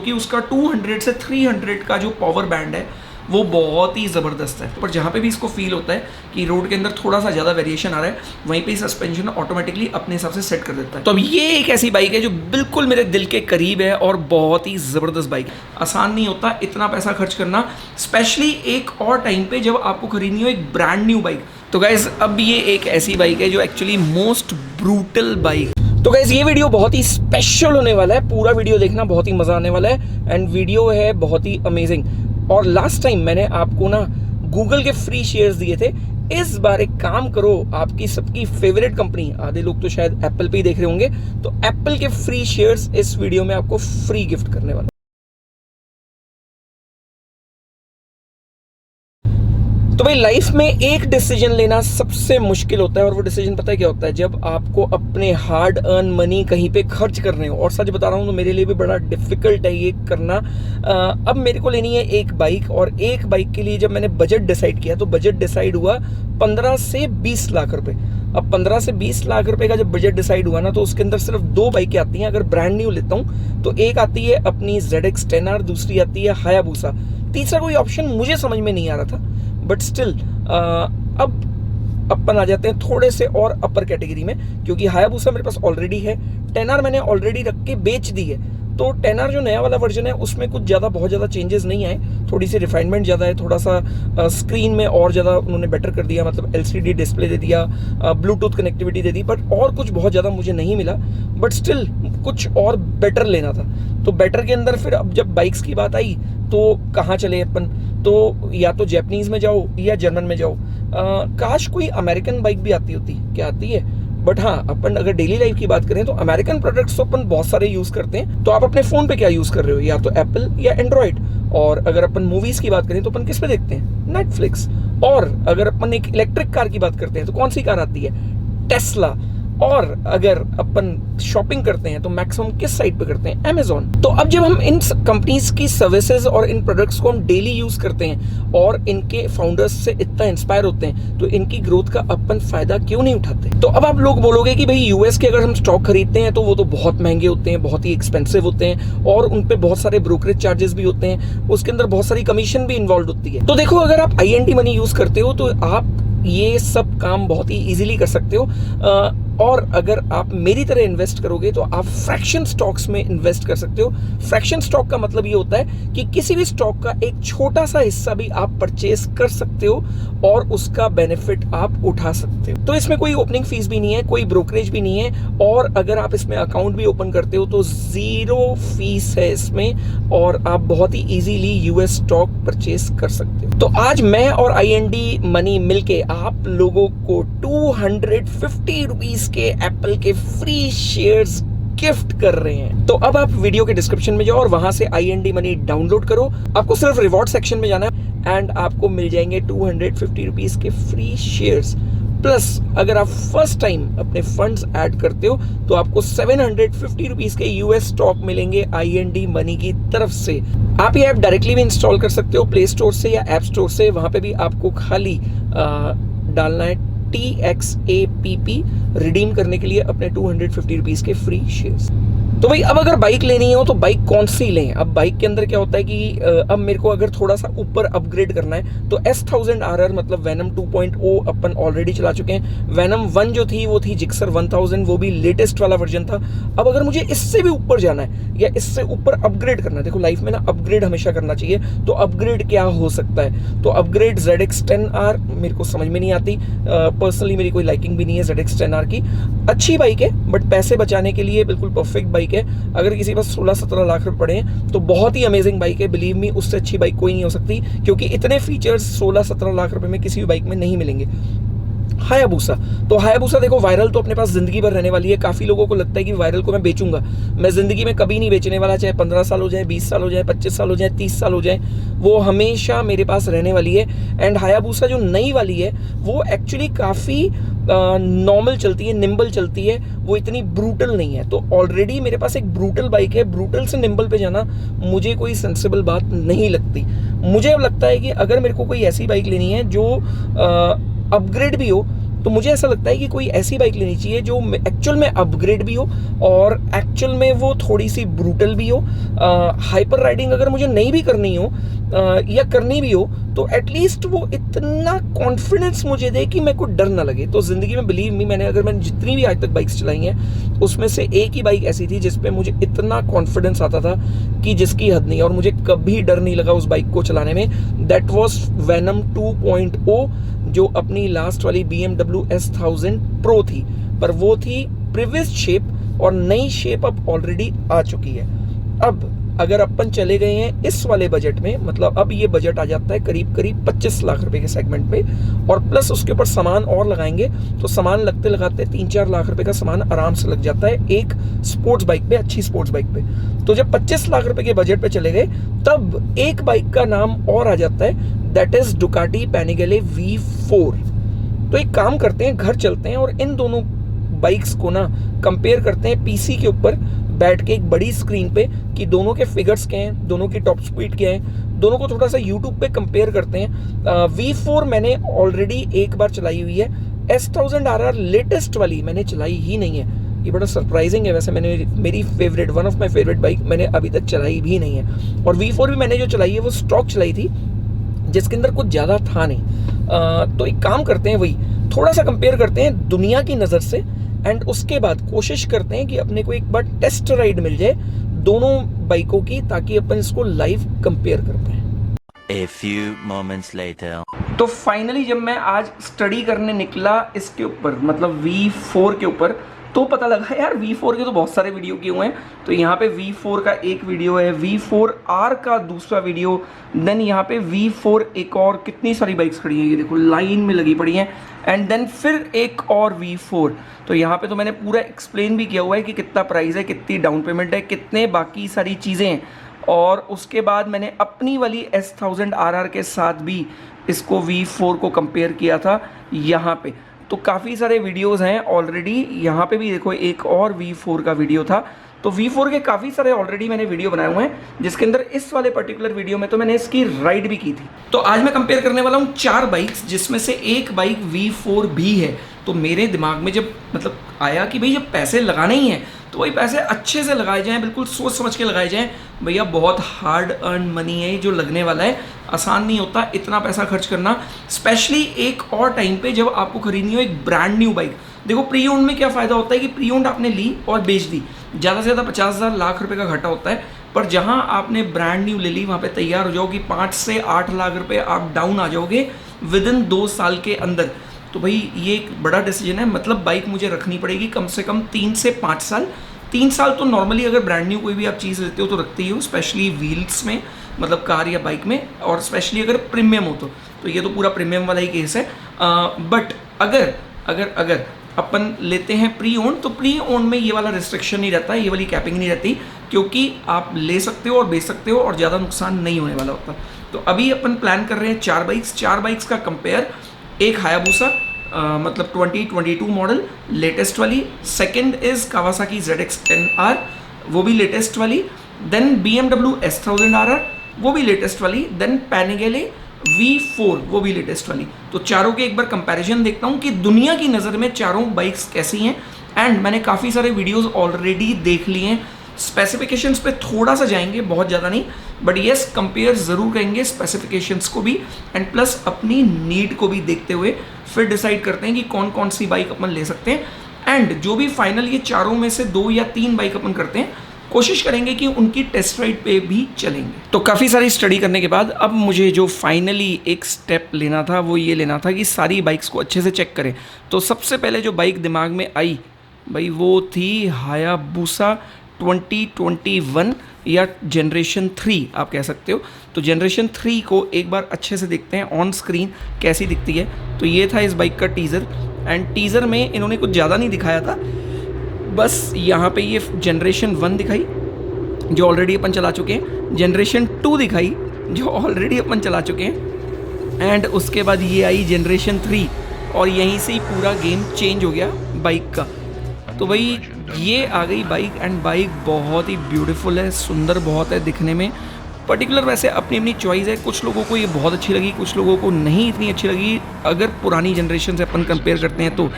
क्योंकि उसका 200 से 300 का जो पावर बैंड है वो बहुत ही ज़बरदस्त है। पर जहाँ पे भी इसको फील होता है कि रोड के अंदर थोड़ा सा ज़्यादा वेरिएशन आ रहा है, वहीं पे सस्पेंशन ऑटोमेटिकली अपने हिसाब से सेट कर देता है। तो अब ये एक ऐसी बाइक है जो बिल्कुल मेरे दिल के करीब है और बहुत ही ज़बरदस्त बाइक है। आसान नहीं होता इतना पैसा खर्च करना, स्पेशली एक और टाइम पे जब आपको खरीदनी हो एक ब्रांड न्यू बाइक। तो गाइज अब ये एक ऐसी बाइक है जो एक्चुअली मोस्ट ब्रूटल बाइक। तो गाइज ये वीडियो बहुत ही स्पेशल होने वाला है, पूरा वीडियो देखना, बहुत ही मज़ा आने वाला है एंड वीडियो है बहुत ही अमेजिंग। और लास्ट टाइम मैंने आपको ना गूगल के फ्री शेयर्स दिए थे, इस बार एक काम करो, आपकी सबकी फेवरेट कंपनी, आधे लोग तो शायद एप्पल पे ही देख रहे होंगे, तो एप्पल के फ्री शेयर्स इस वीडियो में आपको फ्री गिफ्ट करने वाला। तो भाई लाइफ में एक डिसीजन लेना सबसे मुश्किल होता है और वो डिसीजन पता है क्या होता है, जब आपको अपने हार्ड अर्न मनी कहीं पे खर्च करने हो। और सच बता रहा हूँ तो मेरे लिए भी बड़ा डिफिकल्ट है ये करना। अब मेरे को लेनी है एक बाइक, और एक बाइक के लिए जब मैंने बजट डिसाइड किया तो बजट डिसाइड हुआ 15 से 20 लाख रुपए। अब 15 से 20 लाख रुपए का जब बजट डिसाइड हुआ ना, तो उसके अंदर सिर्फ दो बाइकें आती हैं अगर ब्रांड न्यू लेता हूँ तो। एक आती है अपनी ZX10R, दूसरी आती है हायाबूसा, तीसरा कोई ऑप्शन मुझे समझ में नहीं आ रहा था। बट स्टिल अब अपन आ जाते हैं थोड़े से और अपर कैटेगरी में, क्योंकि हायाबूसा मेरे पास ऑलरेडी है, 10R मैंने ऑलरेडी रख के बेच दी है। तो 10R जो नया वाला वर्जन है उसमें कुछ ज़्यादा बहुत ज़्यादा चेंजेस नहीं आए, थोड़ी सी रिफाइनमेंट ज़्यादा है, थोड़ा सा स्क्रीन में और ज़्यादा उन्होंने बेटर कर दिया, मतलब LCD डिस्प्ले दे दिया, Bluetooth connectivity they the, but और कुछ बहुत ज़्यादा मुझे नहीं मिला। बट स्टिल कुछ और बेटर लेना था। तो बेटर के अंदर फिर अब जब बाइक्स की बात आई तो कहाँ चले अपन, तो या तो जैपनीज़ में जाओ या जर्मन में जाओ। काश कोई अमेरिकन बाइक भी आती होती, क्या आती है, बट हाँ अपन अगर डेली लाइफ की बात करें तो अमेरिकन प्रोडक्ट्स तो अपन बहुत सारे यूज़ करते हैं। तो आप अपने फ़ोन पे क्या यूज़ कर रहे हो, या तो एप्पल या एंड्रॉयड। और अगर अपन मूवीज़ की बात करें तो अपन किस पे देखते हैं, नेटफ्लिक्स। और अगर अपन एक इलेक्ट्रिक कार की बात करते हैं तो कौन सी कार आती है, टेस्ला। और अगर अपन शॉपिंग करते हैं तो मैक्सिमम किस साइट पे करते हैं, अमेज़ॉन। तो अब जब हम इन कंपनीज की सर्विसेज और इन प्रोडक्ट्स को हम डेली यूज करते हैं और इनके फाउंडर्स से इतना इंस्पायर होते हैं, तो इनकी ग्रोथ का अपन फायदा क्यों नहीं उठाते। तो अब आप लोग बोलोगे कि भाई यूएस के अगर हम स्टॉक खरीदते हैं तो वो तो बहुत महंगे होते हैं, बहुत ही एक्सपेंसिव होते हैं, और उन पे बहुत सारे ब्रोकरेज चार्जेस भी होते हैं, उसके अंदर बहुत सारी कमीशन भी इन्वॉल्व होती है। तो देखो अगर आप IND मनी यूज करते हो तो आप ये सब काम बहुत ही इजीली कर सकते हो। और अगर आप मेरी तरह इन्वेस्ट करोगे तो आप फ्रैक्शन स्टॉक्स में इन्वेस्ट कर सकते हो। फ्रैक्शन स्टॉक का मतलब ये होता है कि किसी भी स्टॉक का एक छोटा सा हिस्सा भी आप परचेस कर सकते हो और उसका बेनिफिट आप उठा सकते हो। तो इसमें कोई ओपनिंग फीस भी नहीं है, कोई ब्रोकरेज भी नहीं है, और अगर आप इसमें अकाउंट भी ओपन करते हो तो 0 फीस है इसमें, और आप बहुत ही इजीली US स्टॉक परचेस कर सकते हो। तो आज मैं और IND मनी मिलके आप लोगों को 250 रुपीज के एप्पल के फ्री शेयर्स गिफ्ट कर रहे हैं। तो अब आप वीडियो के डिस्क्रिप्शन में जाओ और वहां से IND मनी डाउनलोड करो। आपको सिर्फ रिवॉर्ड सेक्शन में जाना है एंड आपको मिल जाएंगे 250 रुपीज के फ्री शेयर्स। प्लस अगर आप फर्स्ट टाइम अपने फंड्स ऐड करते हो तो आपको 750 रुपीज के US स्टॉक मिलेंगे IND मनी की तरफ से। आप ये ऐप डायरेक्टली भी इंस्टॉल कर सकते हो प्ले स्टोर से या ऐप स्टोर से। वहां पे भी आपको खाली डालना है TXAPP रिडीम करने के लिए अपने 250 रुपीज के फ्री शेयर्स। तो भाई अब अगर बाइक लेनी हो तो बाइक कौन सी लें। अब बाइक के अंदर क्या होता है कि अब मेरे को अगर थोड़ा सा ऊपर अपग्रेड करना है तो S1000RR मतलब Venom 2.0 अपन ऑलरेडी चला चुके हैं। Venom 1 जो थी वो थी Gixxer 1000, वो भी लेटेस्ट वाला वर्जन था। अब अगर मुझे इससे भी ऊपर जाना है या इससे ऊपर अपग्रेड करना है, देखो लाइफ में ना अपग्रेड हमेशा करना चाहिए, तो अपग्रेड क्या हो सकता है। तो अपग्रेड ZX10R मेरे को समझ में नहीं आती, पर्सनली मेरी कोई लाइकिंग भी नहीं है ZX10R की। अच्छी बाइक है बट पैसे बचाने के लिए बिल्कुल परफेक्ट बाइक है। अगर किसी के पास 16-17 लाख रुपए पड़े हैं तो बहुत ही अमेजिंग बाइक है, बिलीव मी, उससे अच्छी बाइक कोई नहीं हो सकती, क्योंकि इतने फीचर्स 16-17 लाख रुपए में किसी भी बाइक में नहीं मिलेंगे। हायाबूसा, तो हायाबूसा देखो वायरल तो अपने पास जिंदगी भर रहने वाली है। काफी लोगों को लगता है कि वायरल को मैं बेचूंगा, मैं जिंदगी में कभी नहीं बेचने वाला, चाहे 15 साल हो जाए, 20 साल हो जाए, 25 साल हो जाए, 30 साल हो जाए, वो हमेशा मेरे पास रहने वाली है। एंड हायाबूसा जो नई वाली है वो एक्चुअली काफी नॉर्मल चलती है, निम्बल चलती है, वो इतनी ब्रूटल नहीं है। तो ऑलरेडी मेरे पास एक ब्रूटल बाइक है, ब्रूटल से निम्बल पे जाना मुझे कोई सेंसिबल बात नहीं लगती। मुझे अब लगता है कि अगर मेरे को कोई ऐसी बाइक लेनी है जो अपग्रेड भी हो, तो मुझे ऐसा लगता है कि कोई ऐसी बाइक लेनी चाहिए जो एक्चुअल में अपग्रेड भी हो और एक्चुअल में वो थोड़ी सी ब्रूटल भी हो। हाइपर राइडिंग अगर मुझे नहीं भी करनी हो या करनी भी हो तो एटलीस्ट वो इतना कॉन्फिडेंस मुझे दे कि मेरे को डर ना लगे। तो ज़िंदगी में बिलीव मी, मैंने जितनी भी आज तक बाइक्स चलाई हैं उसमें से एक ही बाइक ऐसी थी जिस पे मुझे इतना कॉन्फिडेंस आता था कि जिसकी हद नहीं, और मुझे कभी डर नहीं लगा उस बाइक को चलाने में। दैट वॉज वेनम 2.0, जो अपनी लास्ट वाली BMW S1000 Pro थी, पर वो थी प्रीवियस शेप और नई शेप अब ऑलरेडी आ चुकी है। अब अगर अपन चले गए हैं इस वाले बजट में, मतलब अब ये बजट आ जाता है करीब करीब 25 लाख रुपए के सेगमेंट में, और प्लस उसके ऊपर सामान और लगाएंगे तो सामान लगते लगाते 3-4 लाख रुपए का सामान आराम से लग जाता है एक स्पोर्ट्स बाइक पे, अच्छी स्पोर्ट्स बाइक पे। तो जब 25 लाख रुपए के बजट पे चले गए तब एक बाइक का नाम और आ जाता है, दैट इज डुकाटी पैनिगेले V4। तो एक काम करते हैं, घर चलते हैं और इन दोनों बाइक्स को ना कंपेयर करते हैं पीसी के ऊपर बैठ के एक बड़ी स्क्रीन पे कि दोनों के फिगर्स क्या हैं, दोनों की टॉप स्पीड क्या है, दोनों को थोड़ा सा यूट्यूब पे कंपेयर करते हैं। V4 मैंने ऑलरेडी एक बार चलाई हुई है, S1000 RR लेटेस्ट वाली मैंने चलाई ही नहीं है। ये बड़ा सरप्राइजिंग है, वैसे मैंने मेरी favourite, one of my favourite bike मैंने अभी तक चलाई भी नहीं है। और V4 भी मैंने जो चलाई है वो स्टॉक चलाई थी जिसके अंदर कुछ ज़्यादा था नहीं। तो एक काम करते हैं, वही थोड़ा सा कंपेयर करते हैं दुनिया की नज़र से, एंड उसके बाद कोशिश करते हैं कि अपने को एक बार टेस्ट राइड मिल जाए दोनों बाइकों की, ताकि अपन इसको लाइव कंपेयर कर पाए। A few moments later. तो फाइनली जब मैं आज स्टडी करने निकला इसके ऊपर, मतलब V4 के ऊपर, तो पता लगा यार V4 के तो बहुत सारे वीडियो किए हुए हैं। तो यहाँ पे V4 का एक वीडियो है, V4R का दूसरा वीडियो, देन यहाँ पे V4 एक और, कितनी सारी बाइक्स खड़ी हैं ये देखो लाइन में लगी पड़ी हैं, एंड देन फिर एक और V4। तो यहाँ पे तो मैंने पूरा एक्सप्लेन भी किया हुआ है कि कितना प्राइस है, कितनी डाउन पेमेंट है, कितने बाकी सारी चीज़ें हैं। और उसके बाद मैंने अपनी वाली S1000 RR के साथ भी इसको V4 को कंपेयर किया था यहाँ पे। तो काफ़ी सारे वीडियोस हैं ऑलरेडी, यहाँ पे भी देखो एक और V4 का वीडियो था। तो V4 के काफ़ी सारे ऑलरेडी मैंने वीडियो बनाए हुए हैं, जिसके अंदर इस वाले पर्टिकुलर वीडियो में तो मैंने इसकी राइड भी की थी। तो आज मैं कंपेयर करने वाला हूँ 4 बाइक्स, जिसमें से एक बाइक V4 भी है। तो मेरे दिमाग में जब मतलब आया कि भाई जब पैसे लगाने ही हैं तो वही पैसे अच्छे से लगाए जाएं, बिल्कुल सोच समझ के लगाए जाएं। भैया बहुत हार्ड अर्न मनी है जो लगने वाला है, आसान नहीं होता इतना पैसा खर्च करना, स्पेशली एक और टाइम पे जब आपको खरीदनी हो एक ब्रांड न्यू बाइक। देखो प्री ओन्ड में क्या फ़ायदा होता है कि प्री ओन्ड आपने ली और बेच दी, ज़्यादा से ज़्यादा 50,000 लाख रुपए का घाटा होता है। पर जहाँ आपने ब्रांड न्यू ले ली वहाँ पे तैयार हो जाओ कि 5 से 8 लाख रुपए आप डाउन आ जाओगे विद इन 2 साल के अंदर। तो भाई ये एक बड़ा डिसीजन है, मतलब बाइक मुझे रखनी पड़ेगी कम से कम 3 से 5 साल। 3 साल तो नॉर्मली अगर ब्रांड न्यू कोई भी आप चीज़ लेते हो तो रखते ही हो, स्पेशली व्हील्स में, मतलब कार या बाइक में, और स्पेशली अगर प्रीमियम हो तो ये तो पूरा प्रीमियम वाला ही केस है। बट अगर अपन लेते हैं प्री ओन, तो प्री ओन में ये वाला रिस्ट्रिक्शन नहीं रहता, ये वाली कैपिंग नहीं रहती, क्योंकि आप ले सकते हो और बेच सकते हो और ज़्यादा नुकसान नहीं होने वाला होता। तो अभी अपन प्लान कर रहे हैं 4 बाइक्स का कंपेयर। एक हायाबुसा मतलब 2022 मॉडल लेटेस्ट वाली, सेकंड इज कावासाकी ZX-10R वो भी लेटेस्ट वाली, देन BMW S1000 RR वो भी लेटेस्ट वाली, देन पैनिगेले V4 वो भी लेटेस्ट वाली। तो चारों के एक बार कंपैरिजन देखता हूँ कि दुनिया की नज़र में चारों बाइक्स कैसी हैं। एंड मैंने काफ़ी सारे वीडियोस ऑलरेडी देख लिए हैं, स्पेसिफिकेशंस पे थोड़ा सा जाएंगे, बहुत ज़्यादा नहीं, बट येस कंपेयर ज़रूर करेंगे स्पेसिफिकेशंस को भी, एंड प्लस अपनी नीड को भी देखते हुए फिर डिसाइड करते हैं कि कौन कौन सी बाइक अपन ले सकते हैं। एंड जो भी फाइनल ये चारों में से 2 या 3 बाइक अपन करते हैं, कोशिश करेंगे कि उनकी टेस्ट राइड पे भी चलेंगे। तो काफ़ी सारी स्टडी करने के बाद अब मुझे जो फाइनली एक स्टेप लेना था वो ये लेना था कि सारी बाइक्स को अच्छे से चेक करें। तो सबसे पहले जो बाइक दिमाग में आई भाई वो थी हायाबुसा 2021 या जनरेशन 3 आप कह सकते हो। तो जनरेशन 3 को एक बार अच्छे से देखते हैं ऑन स्क्रीन कैसी दिखती है। तो ये था इस बाइक का टीज़र, एंड टीज़र में इन्होंने कुछ ज़्यादा नहीं दिखाया था, बस यहाँ पे ये जनरेशन 1 दिखाई जो ऑलरेडी अपन चला चुके हैं, जनरेशन 2 दिखाई जो ऑलरेडी अपन चला चुके हैं, एंड उसके बाद ये आई जनरेशन 3 और यहीं से ही पूरा गेम चेंज हो गया बाइक का। तो भाई ये आ गई बाइक, एंड बाइक बहुत ही ब्यूटीफुल है, सुंदर बहुत है दिखने में, पर्टिकुलर वैसे अपनी अपनी चॉइस है, कुछ लोगों को ये बहुत अच्छी लगी, कुछ लोगों को नहीं इतनी अच्छी लगी। अगर पुरानी जनरेशन से अपन कंपेयर करते हैं तो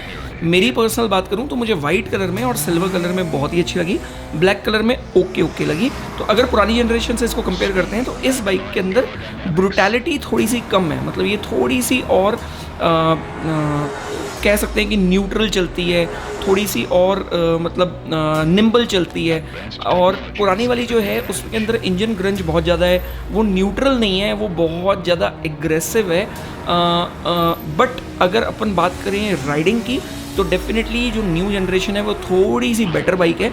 मेरी पर्सनल बात करूं तो मुझे वाइट कलर में और सिल्वर कलर में बहुत ही अच्छी लगी, ब्लैक कलर में ओके लगी। तो अगर पुरानी जनरेशन से इसको कंपेयर करते हैं तो इस बाइक के अंदर ब्रूटैलिटी थोड़ी सी कम है, मतलब ये थोड़ी सी और कह सकते हैं कि न्यूट्रल चलती है, थोड़ी सी और मतलब निम्बल चलती है। और पुरानी वाली जो है उसके अंदर इंजन ग्रंज बहुत ज़्यादा है, वो न्यूट्रल नहीं है, वो बहुत ज़्यादा एग्रेसिव है। बट अगर अपन बात करें राइडिंग की तो डेफिनेटली जो न्यू जनरेशन है वो थोड़ी सी बेटर बाइक है,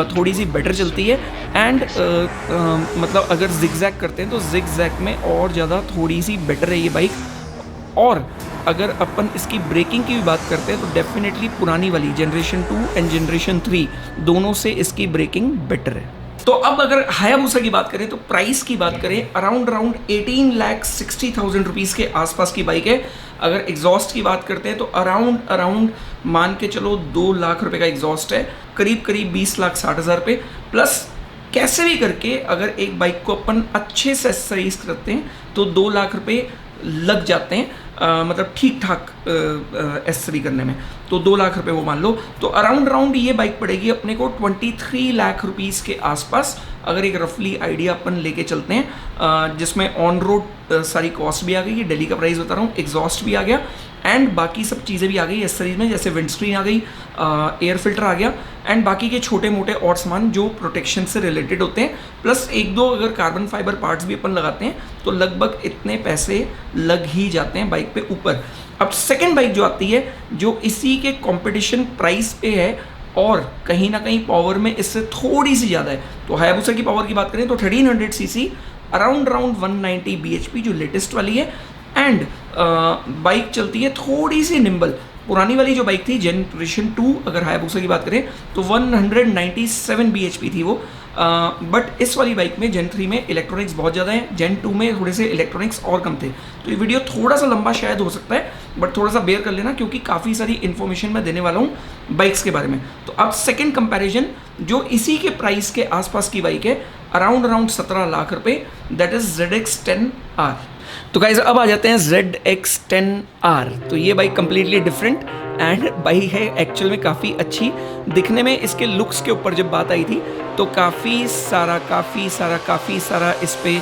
थोड़ी सी बेटर चलती है। एंड मतलब अगर जिग-जैग करते हैं तो जिग-जैग में और ज़्यादा थोड़ी सी बेटर है ये बाइक। और अगर अपन इसकी ब्रेकिंग की भी बात करते हैं तो डेफिनेटली पुरानी वाली जनरेशन 2 एंड जनरेशन 3 दोनों से इसकी ब्रेकिंग बेटर है। तो अब अगर हायाबुसा की बात करें तो प्राइस की बात करें अराउंड 18,60,000 रुपीज़ के आसपास की बाइक है। अगर एग्जॉस्ट की बात करते हैं तो अराउंड मान के चलो 2 लाख रुपए का एग्जॉस्ट है, करीब 20,60,000 रुपये। प्लस कैसे भी करके अगर एक बाइक को अपन अच्छे से एक्सेसरीज करते हैं तो 2 लाख रुपये लग जाते हैं, मतलब ठीक ठाक एक्सेसरी करने में, तो 2 लाख रुपए वो मान लो। तो अराउंड ये बाइक पड़ेगी अपने को 23 लाख रुपीज़ के आसपास, अगर एक रफली आइडिया अपन लेके चलते हैं, जिसमें ऑन रोड सारी कॉस्ट भी आ गई, ये दिल्ली का प्राइस बता रहा हूँ, एग्जॉस्ट भी आ गया एंड बाकी सब चीज़ें भी आ गई एक्सेसरीज में, जैसे विंडस्क्रीन आ गई, एयर फिल्टर आ गया एंड बाकी के छोटे मोटे और सामान जो प्रोटेक्शन से रिलेटेड होते हैं। प्लस 1-2 अगर कार्बन फाइबर पार्ट्स भी अपन लगाते हैं तो लगभग इतने पैसे लग ही जाते हैं बाइक पे ऊपर। अब सेकंड बाइक जो आती है जो इसी के कंपटीशन प्राइस पे है और कहीं ना कहीं पावर में इससे थोड़ी सी ज़्यादा है, तो हायाबुसा की पावर की बात करें तो 1300 सीसी अराउंड 190 bhp जो लेटेस्ट वाली है। एंड बाइक चलती है थोड़ी सी निम्बल। पुरानी वाली जो बाइक थी जनरेशन 2 अगर हायाबुसा की बात करें तो 197 bhp थी वो, बट इस वाली बाइक में जेन 3 में इलेक्ट्रॉनिक्स बहुत ज़्यादा है, जेन 2 में थोड़े से इलेक्ट्रॉनिक्स और कम थे। तो ये वीडियो थोड़ा सा लंबा शायद हो सकता है, बट थोड़ा सा बेयर कर लेना क्योंकि काफ़ी सारी इन्फॉर्मेशन मैं देने वाला हूँ बाइक्स के बारे में। तो अब सेकेंड कंपेरिजन जो इसी के प्राइस के आसपास की बाइक है अराउंड 17 लाख रुपये, दैट इज ZX10R। तो गाइस अब आ जाते हैं ZX10R। तो ये bike completely different and bike है एक्चुअल में काफ़ी अच्छी दिखने में। इसके लुक्स के ऊपर जब बात आई थी तो काफ़ी सारा इस पे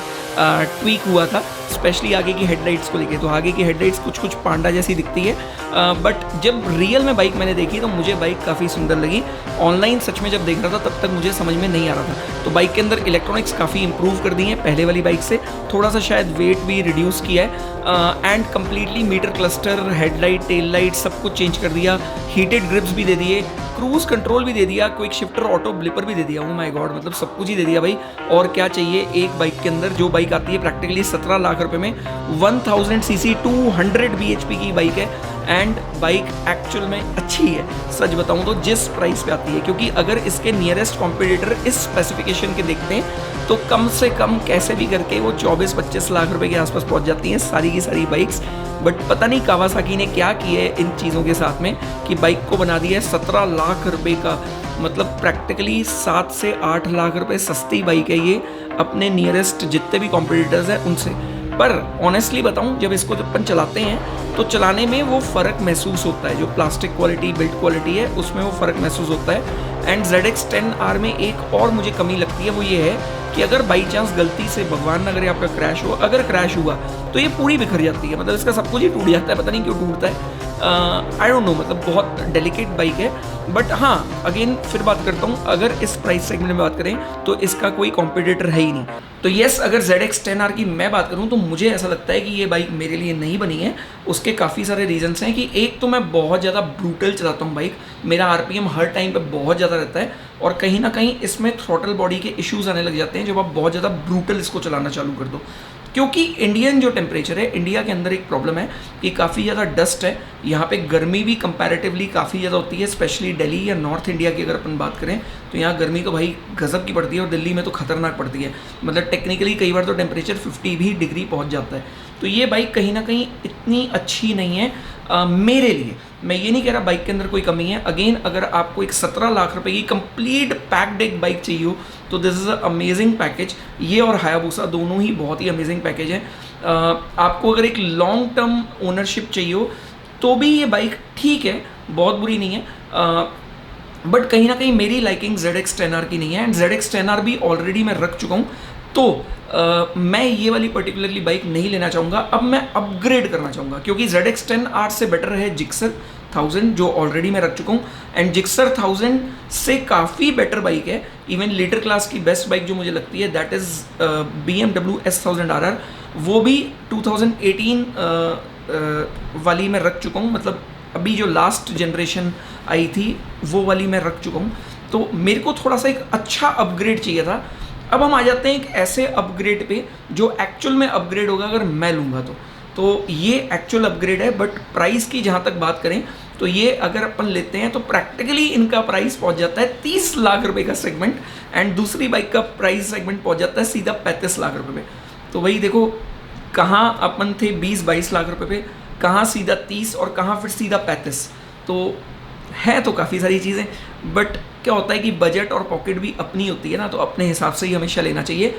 ट्वीक हुआ था, स्पेशली आगे की हेडलाइट्स को लेके। तो आगे की हेडलाइट्स कुछ पांडा जैसी दिखती है, बट जब रियल में बाइक मैंने देखी तो मुझे बाइक काफ़ी सुंदर लगी। ऑनलाइन सच में जब देख रहा था तब तक मुझे समझ में नहीं आ रहा था। तो बाइक के अंदर इलेक्ट्रॉनिक्स काफ़ी इंप्रूव कर दी हैं पहले वाली बाइक से, थोड़ा सा शायद वेट भी रिड्यूस किया है and completely meter cluster, headlight, tail light सब कुछ चेंज कर दिया, हीटेड ग्रिप्स भी दे दिए, क्रूज कंट्रोल भी दे दिया, क्विक शिफ्टर, ऑटो ब्लिपर भी दे दिया। ओह माय गॉड, मतलब सब कुछ ही दे दिया भाई। और क्या चाहिए एक बाइक के अंदर, जो बाइक आती है प्रैक्टिकली 17 लाख रुपए में, 1000 सीसी 200 bhp की बाइक है एंड बाइक एक्चुअल में अच्छी है सच बताऊं तो जिस प्राइस पे आती है। क्योंकि अगर इसके नियरेस्ट कॉम्पिटिटर इस स्पेसिफिकेशन के देखते हैं तो कम से कम कैसे भी करके वो 24-25 लाख रुपए के आसपास पहुंच जाती हैं सारी की सारी बाइक्स। बट पता नहीं कावासाकी ने क्या किया है इन चीज़ों के साथ में कि बाइक को बना दिया है 17 लाख रुपए का, मतलब प्रैक्टिकली 7 से 8 लाख रुपए सस्ती बाइक है ये अपने नियरेस्ट जितने भी कॉम्पिटिटर्स हैं उनसे। पर ऑनेस्टली बताऊं, जब इसको जब अपन चलाते हैं तो चलाने में वो फ़र्क महसूस होता है, जो प्लास्टिक क्वालिटी, बिल्ड क्वालिटी है उसमें वो फ़र्क महसूस होता है। एंड ZX10R में एक और मुझे कमी लगती है, वो ये है कि अगर बाई चांस गलती से भगवान न करे आपका क्रैश हो, अगर क्रैश हुआ तो ये पूरी बिखर जाती है, मतलब इसका सब कुछ ही टूट जाता है, पता नहीं क्यों टूटता है। आई डोंट नो, मतलब बहुत डेलिकेट बाइक है। बट हाँ, अगेन फिर बात करता हूँ, अगर इस प्राइस सेगमेंट में बात करें तो इसका कोई कॉम्पिटिटर है ही नहीं। तो येस, अगर ZX10R की मैं बात करूँ तो मुझे ऐसा लगता है कि ये बाइक मेरे लिए नहीं बनी है। उसके काफ़ी सारे रीजंस हैं कि एक तो मैं बहुत ज़्यादा ब्रूटल चलाता हूँ बाइक, मेरा RPM हर टाइम पे बहुत ज़्यादा रहता है और कहीं ना कहीं इसमें थ्रॉटल बॉडी के इश्यूज़ आने लग जाते हैं जब आप बहुत ज़्यादा ब्रूटल इसको चलाना चालू कर दो। क्योंकि इंडियन जो टेम्परेचर है, इंडिया के अंदर एक प्रॉब्लम है कि काफ़ी ज़्यादा डस्ट है, यहाँ पे गर्मी भी कंपैरेटिवली काफ़ी ज़्यादा होती है, स्पेशली दिल्ली या नॉर्थ इंडिया की अगर अपन बात करें तो यहाँ गर्मी तो भाई गजब की पड़ती है और दिल्ली में तो खतरनाक पड़ती है, मतलब टेक्निकली कई बार तो टेम्परेचर 50 भी डिग्री पहुँच जाता है। तो ये बाइक कहीं ना कहीं इतनी अच्छी नहीं है मेरे लिए। मैं ये नहीं कह रहा बाइक के अंदर कोई कमी है। अगेन अगर आपको एक 17 लाख रुपए की कंप्लीट पैक्ड एक बाइक चाहिए हो तो this is a amazing package. ये और हायाबुसा दोनों ही बहुत ही अमेजिंग पैकेज है। आपको अगर एक लॉन्ग टर्म ओनरशिप चाहिए हो तो भी ये बाइक ठीक है, बहुत बुरी नहीं है, बट कहीं ना कहीं मेरी लाइकिंग ZX 10R की नहीं है। एंड ZX 10R भी ऑलरेडी मैं रख चुका हूँ, तो मैं ये वाली पर्टिकुलरली बाइक नहीं लेना चाहूँगा। अब मैं अपग्रेड करना चाहूँगा क्योंकि ZX 10R से बेटर है Gixxer 1000 जो ऑलरेडी मैं रख चुका हूँ। एंड Gixxer 1000 से काफ़ी बेटर बाइक है। इवन लीडर क्लास की बेस्ट बाइक जो मुझे लगती है दैट इज़ BMW S1000RR, वो भी 2018 वाली मैं रख चुका हूँ। मतलब अभी जो लास्ट जनरेशन आई थी वो वाली मैं रख चुका हूँ। तो मेरे को थोड़ा सा एक अच्छा अपग्रेड चाहिए था। अब हम आ जाते हैं एक ऐसे अपग्रेड पे जो एक्चुअल में अपग्रेड होगा अगर मैं लूँगा तो ये एक्चुअल अपग्रेड है। बट प्राइस की जहाँ तक बात करें तो ये अगर अपन लेते हैं तो प्रैक्टिकली इनका प्राइस पहुँच जाता है 30 लाख रुपए का सेगमेंट, एंड दूसरी बाइक का प्राइस सेगमेंट पहुँच जाता है सीधा 35 लाख रुपए पे। तो वही देखो कहाँ अपन थे 20-22 लाख रुपए पे, कहाँ सीधा 30 और कहाँ फिर सीधा 35। तो है तो काफ़ी सारी चीज़ें, बट क्या होता है कि बजट और पॉकेट भी अपनी होती है ना, तो अपने हिसाब से ही हमेशा लेना चाहिए।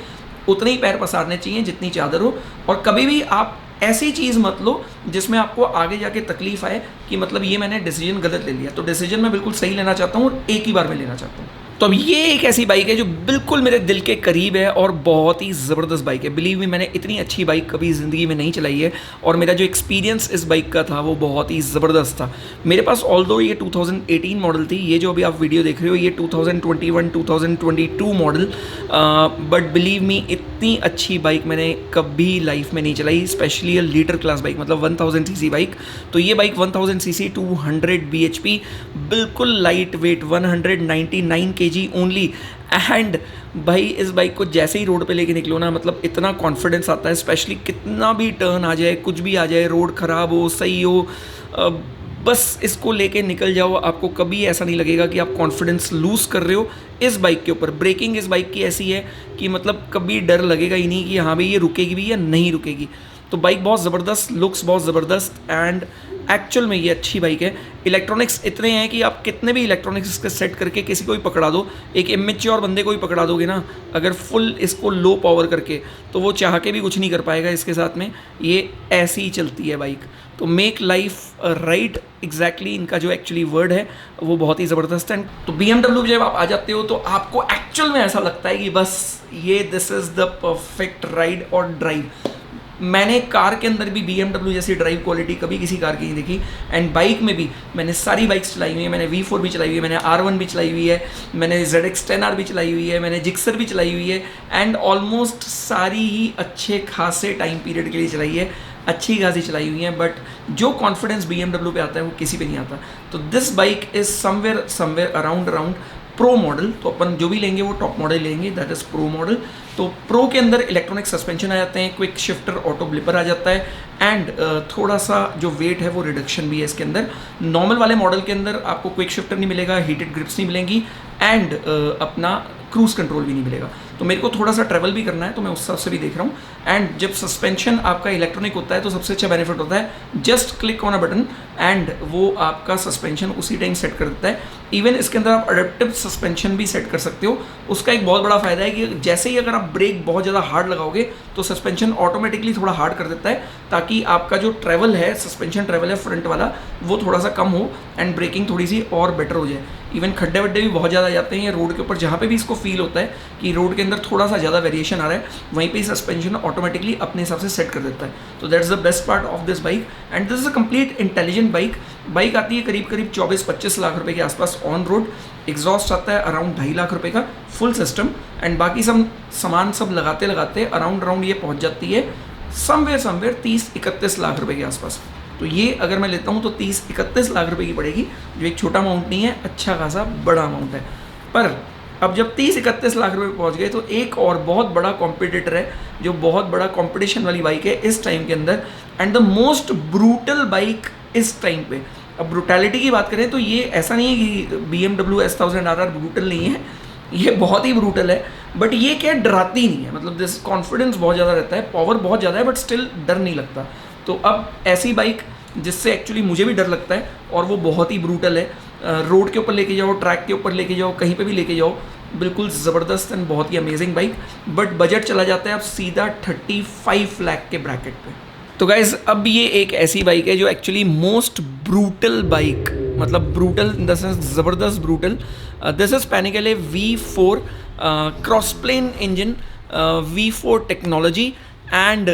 उतने ही पैर पसारने चाहिए जितनी चादर हो, और कभी भी आप ऐसी चीज़ मत लो जिसमें आपको आगे जाके तकलीफ आए कि मतलब ये मैंने डिसीजन गलत ले लिया। तो डिसीजन मैं बिल्कुल सही लेना चाहता हूँ और एक ही बार में लेना चाहता हूँ। तो अब ये एक ऐसी बाइक है जो बिल्कुल मेरे दिल के करीब है और बहुत ही ज़बरदस्त बाइक है। बिलीव मी, मैंने इतनी अच्छी बाइक कभी ज़िंदगी में नहीं चलाई है, और मेरा जो एक्सपीरियंस इस बाइक का था वो बहुत ही ज़बरदस्त था। मेरे पास ऑल्दो ये 2018 मॉडल थी, ये जो अभी आप वीडियो देख रहे हो ये 2021-2022 मॉडल, बट बिलीव मी इतनी अच्छी बाइक मैंने कभी लाइफ में नहीं चलाई, स्पेशली लीटर क्लास बाइक, मतलब 1000 सीसी बाइक। तो ये बाइक 1000 सीसी 200 bhp, बिल्कुल light weight, 199 kg only. And भाई इस बाइक को जैसे ही रोड पे लेके निकलो ना, मतलब इतना कॉन्फिडेंस आता है, स्पेशली कितना भी टर्न आ जाए, कुछ भी आ जाए, रोड ख़राब हो सही हो, बस इसको लेके निकल जाओ। आपको कभी ऐसा नहीं लगेगा कि आप कॉन्फिडेंस लूज़ कर रहे हो इस बाइक के ऊपर। ब्रेकिंग इस बाइक की ऐसी है कि मतलब कभी डर लगेगा ही नहीं कि हाँ भाई ये रुकेगी भी या नहीं रुकेगी। तो बाइक बहुत ज़बरदस्त, लुक्स बहुत ज़बरदस्त, एंड एक्चुअल में ये अच्छी बाइक है। इलेक्ट्रॉनिक्स इतने हैं कि आप कितने भी इलेक्ट्रॉनिक्स इसके सेट करके किसी को भी पकड़ा दो, एक इमेच्योर बंदे को भी पकड़ा दोगे ना अगर फुल इसको लो पावर करके, तो वो चाह के भी कुछ नहीं कर पाएगा इसके साथ में। ये ऐसी ही चलती है बाइक। तो मेक लाइफ राइट, एग्जैक्टली इनका जो एक्चुअली वर्ड है वो बहुत ही ज़बरदस्त है। तो BMW जब आप आ जाते हो तो आपको एक्चुअल में ऐसा लगता है कि बस ये this is the perfect ride और ड्राइव। मैंने कार के अंदर भी BMW जैसी ड्राइव क्वालिटी कभी किसी कार की नहीं देखी, एंड बाइक में भी मैंने सारी बाइक्स चलाई हुई है। मैंने V4 भी चलाई हुई है, मैंने R1 भी चलाई हुई है, मैंने ZX 10R भी चलाई हुई है, मैंने Gixxer भी चलाई हुई है, एंड ऑलमोस्ट सारी ही अच्छे खासे टाइम पीरियड के लिए चलाई है, अच्छी खासी चलाई हुई है। बट जो कॉन्फिडेंस BMW पे आता है वो किसी पे नहीं आता। तो this bike is somewhere around pro model. तो अपन जो भी लेंगे वो टॉप मॉडल लेंगे, दैट इज़ प्रो मॉडल। तो प्रो के अंदर इलेक्ट्रॉनिक सस्पेंशन आ जाते हैं, क्विक शिफ्टर ऑटो ब्लिपर आ जाता है, एंड थोड़ा सा जो वेट है वो रिडक्शन भी है इसके अंदर। नॉर्मल वाले मॉडल के अंदर आपको क्विक शिफ्टर नहीं मिलेगा, हीटेड ग्रिप्स नहीं मिलेंगी, एंड अपना क्रूज कंट्रोल भी नहीं मिलेगा। तो मेरे को थोड़ा सा ट्रैवल भी करना है तो मैं उस हिसाब से भी देख रहा हूँ। एंड जब सस्पेंशन आपका इलेक्ट्रॉनिक होता है तो सबसे अच्छा बेनिफिट होता है just click on a button and वो आपका सस्पेंशन उसी टाइम सेट कर देता है। इवन इसके अंदर आप अडेप्टिव सस्पेंशन भी सेट कर सकते हो। उसका एक बहुत बड़ा फायदा है कि जैसे ही अगर आप ब्रेक बहुत ज़्यादा हार्ड लगाओगे तो सस्पेंशन ऑटोमेटिकली थोड़ा हार्ड कर देता है, ताकि आपका जो ट्रैवल है, सस्पेंशन ट्रैवल है फ्रंट वाला, वो थोड़ा सा कम हो एंड ब्रेकिंग थोड़ी सी और बेटर हो जाए। इवन खड्डे वड्डे भी बहुत ज़्यादा जाते हैं रोड के ऊपर, जहाँ पे भी इसको फील होता है कि रोड के अंदर थोड़ा सा ज़्यादा वेरिएशन आ रहा है, वहीं पे सस्पेंशन ऑटोमेटिकली अपने हिसाब से सेट कर देता है। तो that's the best part of this bike, and this is a complete intelligent bike. Bike आती है करीब 24-25 लाख रुपए के आसपास ऑन रोड। एग्जॉस्ट आता है अराउंड 2.5 लाख रुपए का फुल सिस्टम, एंड बाकी सब सामान सब लगाते अराउंड ये पहुँच जाती है समवेयर 30-31 लाख रुपए के आसपास। तो ये अगर मैं लेता हूँ तो 30-31 लाख रुपए की पड़ेगी, जो एक छोटा अमाउंट नहीं है, अच्छा खासा बड़ा अमाउंट है। पर अब जब 30-31 लाख रुपए पहुँच गए तो एक और बहुत बड़ा कॉम्पिटिटर है, जो बहुत बड़ा कंपटीशन वाली बाइक है इस टाइम के अंदर, and the most brutal bike इस टाइम पे। अब ब्रूटैलिटी की बात करें तो ये ऐसा नहीं है कि BMW S1000RR ब्रूटल नहीं है, ये बहुत ही ब्रूटल है, बट ये क्या डराती नहीं है। मतलब दिस कॉन्फिडेंस बहुत ज़्यादा रहता है, पावर बहुत ज़्यादा है, बट स्टिल डर नहीं लगता। तो अब ऐसी बाइक जिससे एक्चुअली मुझे भी डर लगता है और वो बहुत ही ब्रूटल है। रोड के ऊपर लेके जाओ, ट्रैक के ऊपर लेके जाओ, कहीं पे भी लेके जाओ, बिल्कुल ज़बरदस्त एंड बहुत ही अमेजिंग बाइक। बट बजट चला जाता है अब सीधा 35 लाख के ब्रैकेट पे। तो गाइज अब ये एक ऐसी बाइक है जो एक्चुअली मोस्ट ब्रूटल बाइक, मतलब ब्रूटल इन द सेंस ज़बरदस्त brutal. This is Panigale V4 cross plane engine, V4 technology and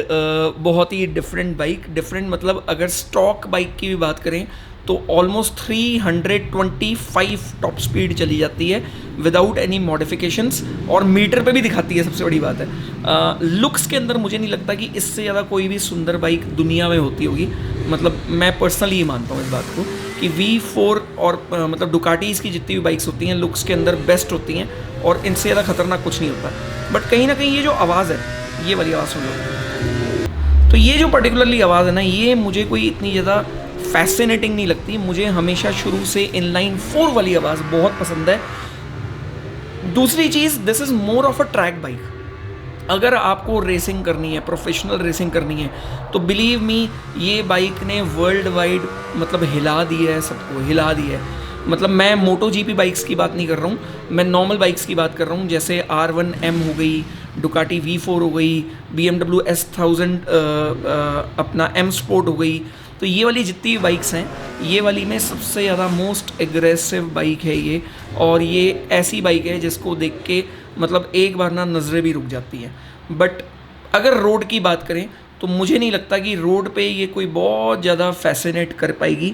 बहुत ही डिफरेंट बाइक। डिफरेंट मतलब अगर स्टॉक बाइक की भी बात करें तो ऑलमोस्ट 325 टॉप स्पीड चली जाती है विदाउट एनी मॉडिफिकेशंस, और मीटर पे भी दिखाती है, सबसे बड़ी बात है। लुक्स के अंदर मुझे नहीं लगता कि इससे ज़्यादा कोई भी सुंदर बाइक दुनिया में होती होगी। मतलब मैं पर्सनली ही मानता हूँ इस बात को कि V4 और मतलब डुकाटीज़ की जितनी भी बाइक्स होती हैं लुक्स के अंदर बेस्ट होती हैं और इनसे ज़्यादा खतरनाक कुछ नहीं होता। बट कहीं ना कहीं ये जो आवाज़ है, ये वाली आवाज़ सुन लो, तो ये जो पर्टिकुलरली आवाज़ है ना, ये मुझे कोई इतनी ज़्यादा फैसिनेटिंग नहीं लगती। मुझे हमेशा शुरू से इनलाइन 4 वाली आवाज़ बहुत पसंद है। दूसरी चीज़, this is more of a track bike. अगर आपको रेसिंग करनी है, प्रोफेशनल रेसिंग करनी है, तो बिलीव मी ये बाइक ने वर्ल्ड वाइड मतलब हिला दिया है, सबको हिला दिया है। मतलब मैं मोटो GP बाइक्स की बात नहीं कर रहा हूँ, मैं नॉर्मल बाइक्स की बात कर रहा हूँ, जैसे R1M हो गई, डुकाटी V4 हो गई, BMW S1000 अपना M स्पोर्ट हो गई। तो ये वाली जितनी बाइक्स हैं, ये वाली में सबसे ज़्यादा मोस्ट एग्रेसिव बाइक है ये, और ये ऐसी बाइक है जिसको देख के मतलब एक बार ना नज़रें भी रुक जाती हैं। बट अगर रोड की बात करें तो मुझे नहीं लगता कि रोड पे ये कोई बहुत ज़्यादा फैसिनेट कर पाएगी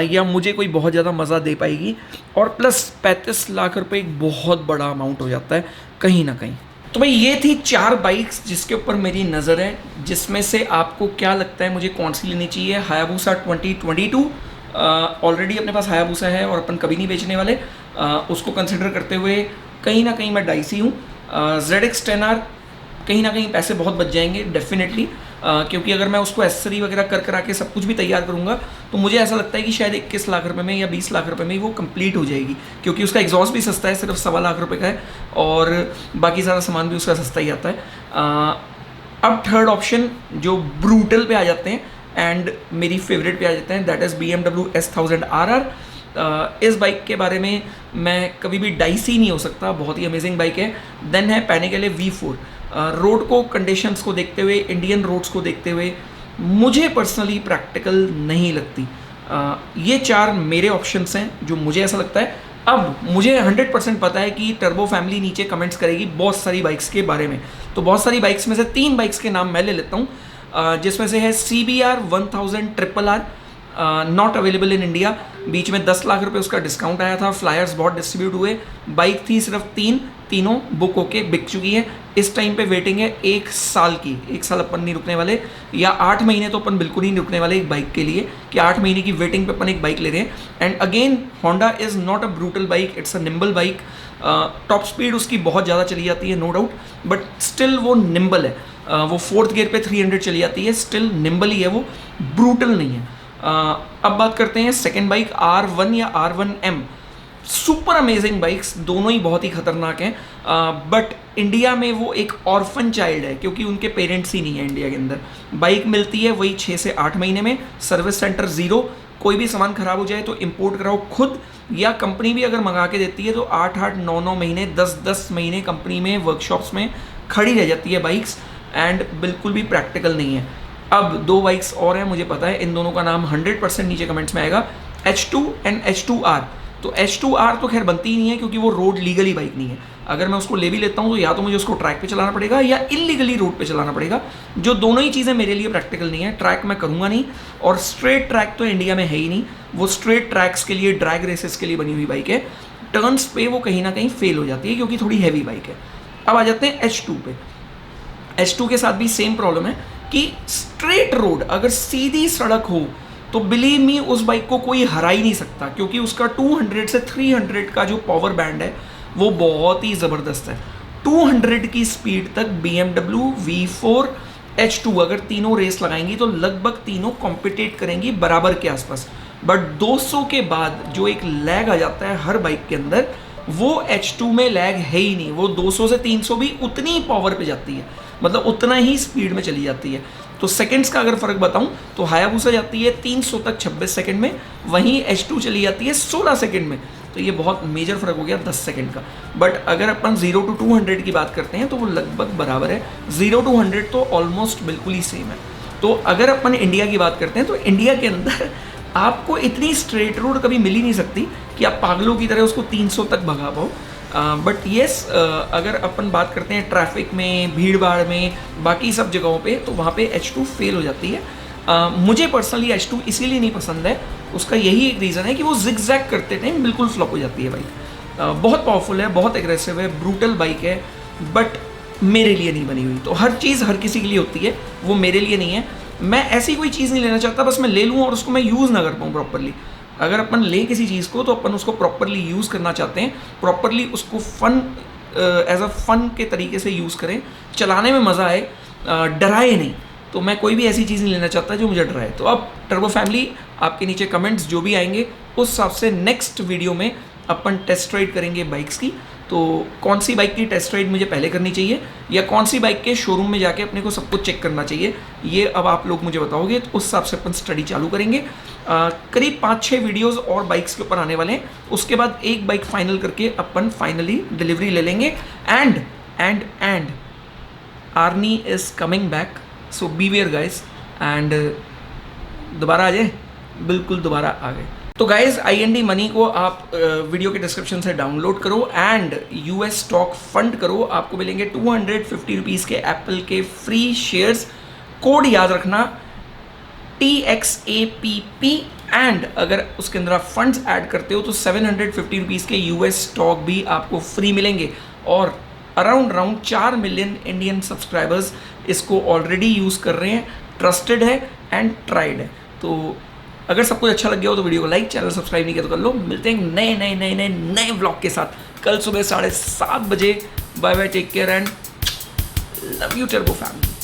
या मुझे कोई बहुत ज़्यादा मज़ा दे पाएगी। और प्लस 35 लाख रुपए एक बहुत बड़ा अमाउंट हो जाता है कहीं ना कहीं। तो भाई ये थी 4 बाइक्स जिसके ऊपर मेरी नज़र है, जिसमें से आपको क्या लगता है मुझे कौन सी लेनी चाहिए। हायाबुसा 2022 ऑलरेडी अपने पास हायाबुसा है और अपन कभी नहीं बेचने वाले। उसको कंसिडर करते हुए कहीं ना कहीं मैं डाइसी हूँ। ZX 10R कहीं ना कहीं पैसे बहुत बच जाएंगे डेफिनेटली, क्योंकि अगर मैं उसको एसेसरी वगैरह कर करा के सब कुछ भी तैयार करूँगा तो मुझे ऐसा लगता है कि शायद 21 लाख रुपए में या 20 लाख रुपए में वो कंप्लीट हो जाएगी, क्योंकि उसका एग्जॉस्ट भी सस्ता है, सिर्फ 1.25 लाख रुपए का है, और बाकी सारा सामान भी उसका सस्ता ही आता है। अब थर्ड ऑप्शन जो ब्रूटल पे आ जाते हैं एंड मेरी फेवरेट पे आ जाते हैं, that is BMW S1000 RR। इस बाइक के बारे में मैं कभी भी डाइसी नहीं हो सकता, बहुत ही अमेजिंग बाइक है। देन है पैनिगले V4। रोड को कंडीशंस को देखते हुए, इंडियन रोड्स को देखते हुए मुझे पर्सनली प्रैक्टिकल नहीं लगती। ये 4 मेरे ऑप्शंस हैं जो मुझे ऐसा लगता है। अब मुझे 100% पता है कि टर्बो फैमिली नीचे कमेंट्स करेगी बहुत सारी बाइक्स के बारे में, तो बहुत सारी बाइक्स में से 3 बाइक्स के नाम मैं ले लेता हूँ, जिसमें से है CBR 1000 RRR, not available in India. बीच में 10 लाख रुपए उसका डिस्काउंट आया था, फ्लायर्स बहुत डिस्ट्रीब्यूट हुए, बाइक थी सिर्फ 3, तीनों बुक होके बिक चुकी है। इस टाइम पे वेटिंग है 1 साल की। 1 साल अपन नहीं रुकने वाले, या 8 महीने तो अपन बिल्कुल ही नहीं रुकने वाले एक बाइक के लिए, कि 8 महीने की वेटिंग पे अपन एक बाइक ले रहे हैं। And again Honda is not a brutal bike, it's a nimble bike. Top speed उसकी बहुत ज़्यादा चली जाती है नो डाउट, बट स्टिल वो निम्बल है। वो 4th गियर पे 300 चली जाती है, स्टिल निम्बल ही है, वो ब्रूटल नहीं है। अब बात करते हैं सेकेंड बाइक R1 या R1M। सुपर अमेजिंग बाइक्स, दोनों ही बहुत ही खतरनाक हैं, बट इंडिया में वो एक ऑर्फन चाइल्ड है, क्योंकि उनके पेरेंट्स ही नहीं है इंडिया के अंदर। बाइक मिलती है वही 6 से 8 महीने में, सर्विस सेंटर 0, कोई भी सामान खराब हो जाए तो इंपोर्ट कराओ खुद, या कंपनी भी अगर मंगा के देती है तो 8-8, 9-9 महीने, 10-10 महीने कंपनी में वर्कशॉप्स में खड़ी रह जाती है बाइक्स, एंड बिल्कुल भी प्रैक्टिकल नहीं है। अब 2 बाइक्स और हैं, मुझे पता है इन दोनों का नाम 100% नीचे कमेंट्स में आएगा, H2 एंड H2R। तो H2R तो खैर बनती ही नहीं है, क्योंकि वो रोड लीगली बाइक नहीं है। अगर मैं उसको ले भी लेता हूँ तो या तो मुझे उसको ट्रैक पे चलाना पड़ेगा या इलीगली रोड पे चलाना पड़ेगा, जो दोनों ही चीज़ें मेरे लिए प्रैक्टिकल नहीं है। ट्रैक मैं करूँगा नहीं, और स्ट्रेट ट्रैक तो इंडिया में है ही नहीं। वो स्ट्रेट ट्रैक्स के लिए, ड्रैग रेसेस के लिए बनी हुई बाइक है, टर्न्स पे वो कहीं ना कहीं फेल हो जाती है, क्योंकि थोड़ी हैवी बाइक है। अब आ जाते हैं H2 पे। H2 के साथ भी सेम प्रॉब्लम है कि स्ट्रेट रोड, अगर सीधी सड़क हो तो बिलीव मी उस बाइक को कोई हरा ही नहीं सकता, क्योंकि उसका 200 से 300 का जो पावर बैंड है वो बहुत ही ज़बरदस्त है। 200 की स्पीड तक BMW V4 H2 अगर तीनों रेस लगाएंगी तो लगभग तीनों कॉम्पिटेट करेंगी बराबर के आसपास। बट 200 के बाद जो एक लैग आ जाता है हर बाइक के अंदर, वो H2 में लैग है ही नहीं। वो 200 से 300 भी उतनी पावर पे जाती है। मतलब उतना ही स्पीड में चली जाती है। तो सेकंड्स का अगर फ़र्क बताऊं तो हायाबुसा जाती है 300 तक 26 सेकंड में, वहीं H2 चली जाती है 16 सेकंड में। तो ये बहुत मेजर फ़र्क हो गया 10 सेकंड का। बट अगर अपन 0 to 200 की बात करते हैं तो वो लगभग बराबर है। 0 to 100 तो ऑलमोस्ट बिल्कुल ही सेम है। तो अगर अपन इंडिया की बात करते हैं तो इंडिया के अंदर आपको इतनी स्ट्रेट रोड कभी मिल ही नहीं सकती कि आप पागलों की तरह उसको 300 तक भगा पाओ। बट येस, अगर अपन बात करते हैं ट्रैफिक में, भीड़ भाड़ में, बाकी सब जगहों पे, तो वहाँ पे H2 फेल हो जाती है। मुझे पर्सनली H2 इसीलिए नहीं पसंद है, उसका यही एक रीज़न है कि वो जिग जैग करते टाइम बिल्कुल फ्लॉप हो जाती है बाइक। बहुत पावरफुल है, बहुत एग्रेसिव है, ब्रूटल बाइक है, बट मेरे लिए नहीं बनी हुई। तो हर चीज़ हर किसी के लिए होती है, वो मेरे लिए नहीं है। मैं ऐसी कोई चीज़ नहीं लेना चाहता बस मैं ले लूँ और उसको मैं यूज़ ना कर पाऊँ प्रॉपरली। अगर अपन लें किसी चीज़ को तो अपन उसको प्रॉपरली यूज़ करना चाहते हैं, प्रॉपरली उसको फन एज अ फन के तरीके से यूज़ करें, चलाने में मज़ा आए, डराए नहीं। तो मैं कोई भी ऐसी चीज़ नहीं लेना चाहता जो मुझे डराए। तो अब टर्बो फैमिली, आपके नीचे कमेंट्स जो भी आएंगे उस हिसाब से नेक्स्ट वीडियो में अपन टेस्ट राइड करेंगे बाइक्स की। तो कौन सी बाइक की टेस्ट राइड मुझे पहले करनी चाहिए या कौन सी बाइक के शोरूम में जाके अपने को सब कुछ चेक करना चाहिए, ये अब आप लोग मुझे बताओगे, तो उस हिसाब से अपन स्टडी चालू करेंगे। करीब 5-6 वीडियोस और बाइक्स के ऊपर आने वाले हैं। उसके बाद एक बाइक फाइनल करके अपन फाइनली डिलीवरी ले लेंगे। And Arnie is coming back, so beware guys. And दोबारा आ जाए, बिल्कुल दोबारा आ गए। तो गाइज IND मनी को आप वीडियो के डिस्क्रिप्शन से डाउनलोड करो एंड US स्टॉक फंड करो। आपको मिलेंगे 250 रुपीज़ के एप्पल के फ्री शेयर्स। कोड याद रखना TXAPP। एंड अगर उसके अंदर आप फंड्स ऐड करते हो तो 750 रुपीज़ के US स्टॉक भी आपको फ्री मिलेंगे। और अराउंड 4 मिलियन इंडियन सब्सक्राइबर्स इसको ऑलरेडी यूज़ कर रहे हैं। ट्रस्टेड है एंड ट्राइड है। तो अगर सब कुछ अच्छा लग गया हो तो वीडियो को लाइक, चैनल सब्सक्राइब नहीं किया तो कर लो। मिलते हैं नए व्लॉग के साथ कल सुबह 7:30 बजे। Bye bye, take care and love you turbo family.